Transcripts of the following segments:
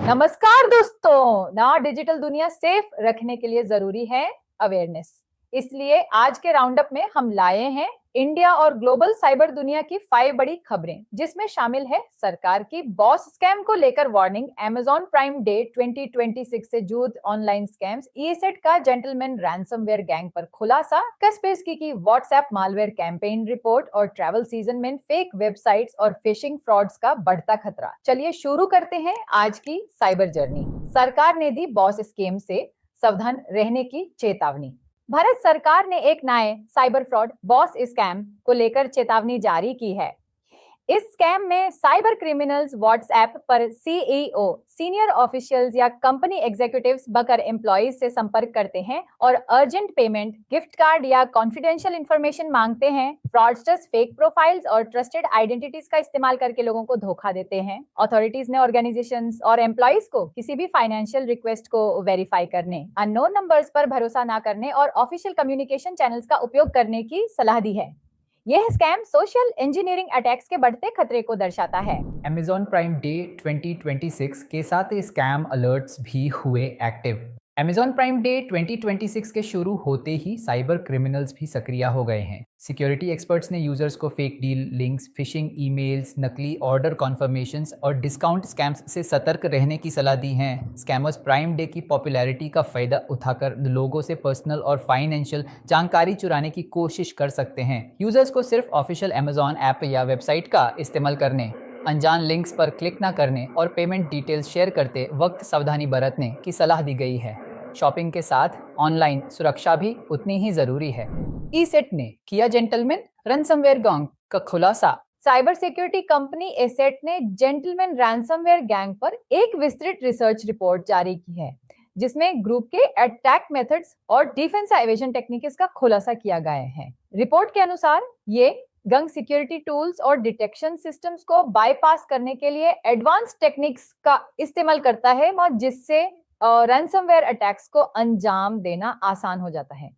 नमस्कार दोस्तों। ना डिजिटल दुनिया सेफ रखने के लिए जरूरी है अवेयरनेस। इसलिए आज के राउंड अप में हम लाए हैं इंडिया और ग्लोबल साइबर दुनिया की 5 बड़ी खबरें, जिसमें शामिल है सरकार की बॉस स्कैम को लेकर वार्निंग, अमेजॉन प्राइम डे 2026 से जूझ ऑनलाइन स्कैम्स, ईसेट का जेंटलमैन रैंसमवेयर गैंग पर खुलासा, कैस्पेर्स्की की व्हाट्सएप मालवेयर कैंपेन रिपोर्ट और ट्रैवल सीजन में फेक वेबसाइट्स और फिशिंग फ्रॉड्स का बढ़ता खतरा। चलिए शुरू करते हैं आज की साइबर जर्नी। सरकार ने दी बॉस स्कैम से सावधान रहने की चेतावनी। भारत सरकार ने एक नए साइबर फ्रॉड बॉस स्कैम को लेकर चेतावनी जारी की है। इस स्कैम में साइबर क्रिमिनल्स व्हाट्सएप पर सीईओ, सीनियर ऑफिशियल्स या कंपनी एग्जीक्यूटिव्स बकर एम्प्लॉइज से संपर्क करते हैं और अर्जेंट पेमेंट, गिफ्ट कार्ड या कॉन्फिडेंशियल इंफॉर्मेशन मांगते हैं। फ्रॉडस्टर्स फेक प्रोफाइल्स और ट्रस्टेड आइडेंटिटीज का इस्तेमाल करके लोगों को धोखा देते हैं। अथॉरिटीज ने ऑर्गेनाइजेशंस और एम्प्लॉइज को किसी भी फाइनेंशियल रिक्वेस्ट को वेरीफाई करने, अननोन नंबर्स पर भरोसा न करने और ऑफिशियल कम्युनिकेशन चैनल्स का उपयोग करने की सलाह दी है। यह स्कैम सोशल इंजीनियरिंग अटैक्स के बढ़ते खतरे को दर्शाता है। अमेजॉन प्राइम डे 2026 के साथ स्कैम अलर्ट्स भी हुए एक्टिव। अमेजॉन प्राइम डे 2026 के शुरू होते ही साइबर क्रिमिनल्स भी सक्रिय हो गए हैं। सिक्योरिटी एक्सपर्ट्स ने यूजर्स को fake deal links, fishing emails, नकली ऑर्डर कॉन्फर्मेशंस और डिस्काउंट स्कैम्स से सतर्क रहने की सलाह दी है। स्कैमर्स प्राइम डे की पॉपुलैरिटी का फायदा उठाकर लोगों से पर्सनल और फाइनेंशियल जानकारी चुराने की कोशिश कर सकते हैं। यूजर्स को सिर्फ ऑफिशियल अमेजॉन ऐप या वेबसाइट का इस्तेमाल करने, अनजान लिंक्स पर क्लिक न करने और पेमेंट डिटेल्स शेयर करते वक्त सावधानी बरतने की सलाह दी गई है। शॉपिंग के साथ ऑनलाइन सुरक्षा भी उतनी ही जरूरी है। ईसेट ने किया जेंटलमैन रैंसमवेयर गैंग का खुलासा। साइबर सिक्योरिटी कंपनी एसेट ने जेंटलमैन रैंसमवेयर गैंग पर एक विस्तृत रिसर्च रिपोर्ट जारी की है, जिसमें ग्रुप के अटैक मेथड्स और डिफेंस एवेजन टेक्निक्स का खुलासा किया गया है। रिपोर्ट के अनुसार ये गैंग सिक्योरिटी टूल्स और डिटेक्शन सिस्टम्स को बाईपास करने के लिए एडवांस टेक्निक्स का इस्तेमाल करता है, और जिससे रैंसमवेयर अटैक्स को अंजाम देना आसान हो जाता है।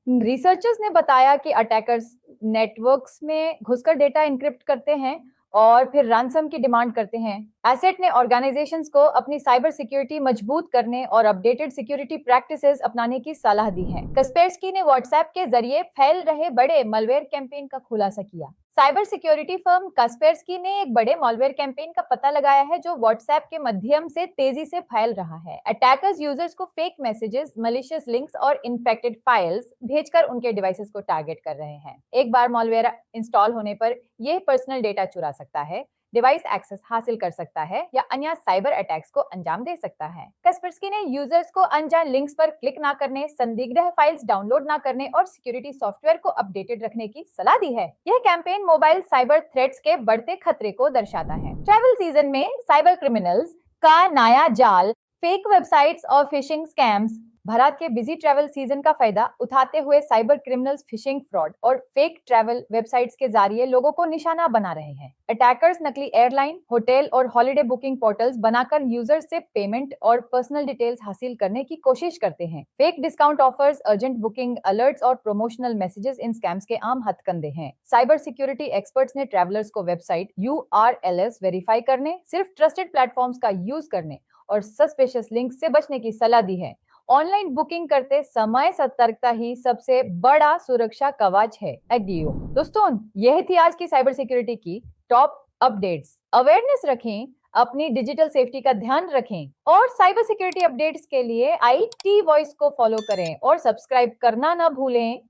रिसर्चर्स ने बताया कि अटैकर्स नेटवर्क्स में घुसकर डेटा एन्क्रिप्ट करते हैं और फिर रैंसम की डिमांड करते हैं। एसेट ने ऑर्गेनाइजेशंस को अपनी साइबर सिक्योरिटी मजबूत करने और अपडेटेड सिक्योरिटी प्रैक्टिसेस अपनाने की सलाह दी है। कैस्पेर्स्की ने व्हाट्सएप के जरिए फैल रहे बड़े मालवेयर कैंपेन का खुलासा किया। साइबर सिक्योरिटी फर्म कैस्पेर्स्की ने एक बड़े मालवेयर कैंपेन का पता लगाया है जो व्हाट्सएप के माध्यम से तेजी से फैल रहा है। अटैकर्स यूजर्स को फेक मैसेजेस, मलिशियस लिंक्स और इन्फेक्टेड फाइल्स भेजकर उनके डिवाइसेस को टारगेट कर रहे हैं। एक बार मालवेयर इंस्टॉल होने पर यह पर्सनल डेटा चुरा सकता है, डिवाइस एक्सेस हासिल कर सकता है या अन्य साइबर अटैक्स को अंजाम दे सकता है। कैस्पेर्स्की ने यूजर्स को अनजान लिंक्स पर क्लिक ना करने, संदिग्ध फाइल्स डाउनलोड ना करने और सिक्योरिटी सॉफ्टवेयर को अपडेटेड रखने की सलाह दी है। यह कैंपेन मोबाइल साइबर थ्रेट्स के बढ़ते खतरे को दर्शाता है। ट्रैवल सीजन में साइबर क्रिमिनल्स का नया जाल, फेक वेबसाइट्स और फिशिंग स्कैम्स। भारत के बिजी ट्रैवल सीजन का फायदा उठाते हुए साइबर क्रिमिनल्स फिशिंग फ्रॉड और फेक ट्रैवल वेबसाइट्स के जरिए लोगों को निशाना बना रहे हैं। अटैकर्स नकली एयरलाइन, होटल और हॉलिडे बुकिंग पोर्टल्स बनाकर यूजर्स से पेमेंट और पर्सनल डिटेल्स हासिल करने की कोशिश करते हैं। Fake discount offers, urgent booking alerts और प्रमोशनल मैसेजेस इन स्कैम्स के आम हथकंडे हैं। साइबर सिक्योरिटी एक्सपर्ट्स ने ट्रैवलर्स को वेबसाइट URLs वेरीफाई करने, सिर्फ ट्रस्टेड प्लेटफॉर्म्स का यूज करने और सस्पिशियस लिंक से बचने की सलाह दी है। ऑनलाइन बुकिंग करते समय सतर्कता ही सबसे बड़ा सुरक्षा कवच है। एडीओ दोस्तों, यह थी आज की साइबर सिक्योरिटी की टॉप अपडेट्स। अवेयरनेस रखें, अपनी डिजिटल सेफ्टी का ध्यान रखें और साइबर सिक्योरिटी अपडेट्स के लिए IT वॉइस को फॉलो करें और सब्सक्राइब करना ना भूलें।